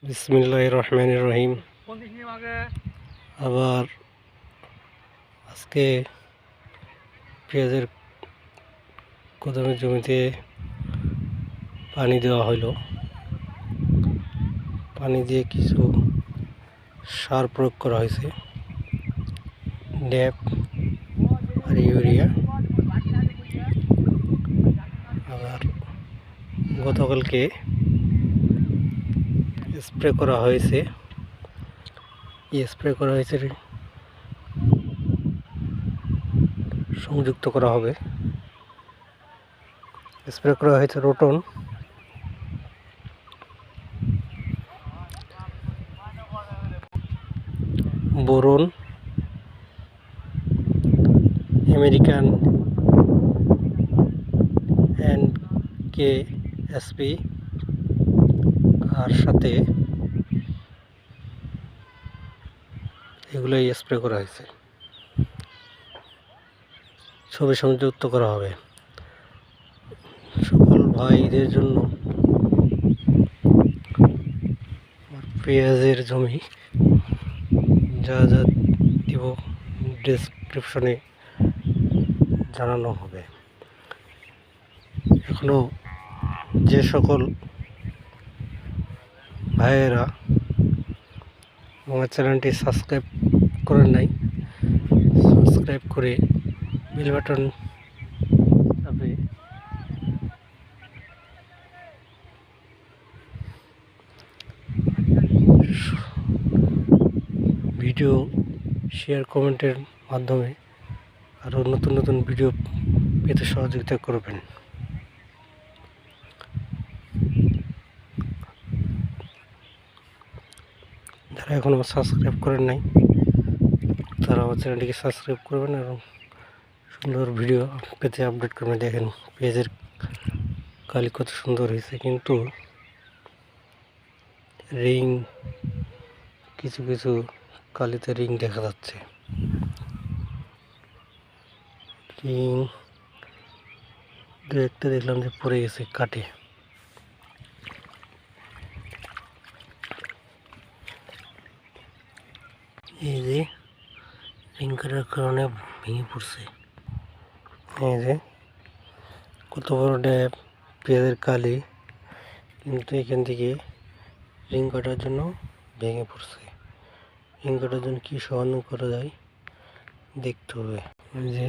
বিসমিল্লাহির রহমানির রহিম। আবার আজকে পেঁয়াজের কদমের জমিতে পানি দেওয়া হলো। পানি দিয়ে কিছু সার প্রয়োগ করা হয়েছে, ড্যাপ আর ইউরিয়া। আবার গতকালকে স্প্রে করা হয়েছে, সংযুক্ত করা হবে। স্প্রে করা হয়েছে রোটন, বোরন, আমেরিকান NKSP আর সাথে এগুলোই স্প্রে করা হয়েছে। ছবি সংযুক্ত করা হবে। সকল ভাইদের জন্য পেঁয়াজের জমি যা যা দিব ডেসক্রিপশনে জানানো হবে। এখনো যে সকল ভাইয়েরা আমার চ্যানেলটি সাবস্ক্রাইব করেন নাই, সাবস্ক্রাইব করে বেল বাটন চাপে ভিডিও শেয়ার কমেন্টের মাধ্যমে আরও নতুন নতুন ভিডিও পেতে সহযোগিতা করবেন। যারা এখনও সাবস্ক্রাইব করেন নাই তারা আমার চ্যানেলটিকে সাবস্ক্রাইব করবেন এবং সুন্দর ভিডিও পেতে আপডেট করবেন। দেখেন পেজের কালি কত সুন্দর হয়েছে, কিন্তু রিং কিছু কিছু কালিতে রিং দেখা যাচ্ছে। রিং একটা দেখলাম যে পড়ে গেছে কাটে। এই যে রিং কাটার কারণে ভেঙে পড়ছে। এই যে কত বড় ড্যাব, পেঁয়াজের কালি, কিন্তু এখান থেকে রিং কাটার জন্য ভেঙে পড়ছে। রিং কাটার জন্য কী সমাধান করা যায় দেখতে হবে। এই যে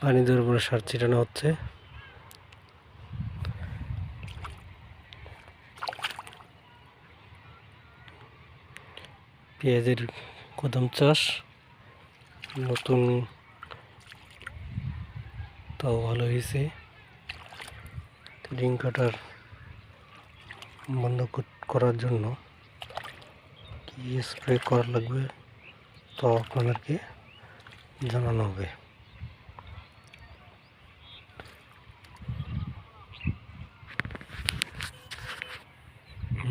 পানি দেওয়ার পরে সার ছিটানো হচ্ছে। পেঁয়াজের কদম চাষ নতুন, তাও ভালো হয়েছে। রিং কাটার বন্ধ করার জন্য কি স্প্রে করা লাগবে তো আপনাদেরকে জানানো হবে।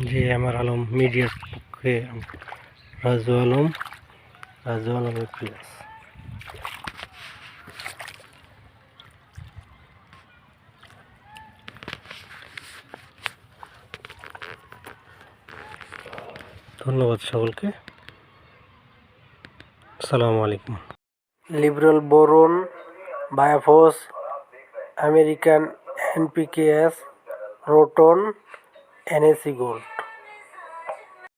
যে আমার আলম মিডিয়ার পক্ষে রাজু আলমের প্লেস। ধন্যবাদ সকলকে। আসসালামু আলাইকুম। লিবারেল বোরন, বায়োফস, আমেরিকান NPKS, রোটন, NAC গোল্ড।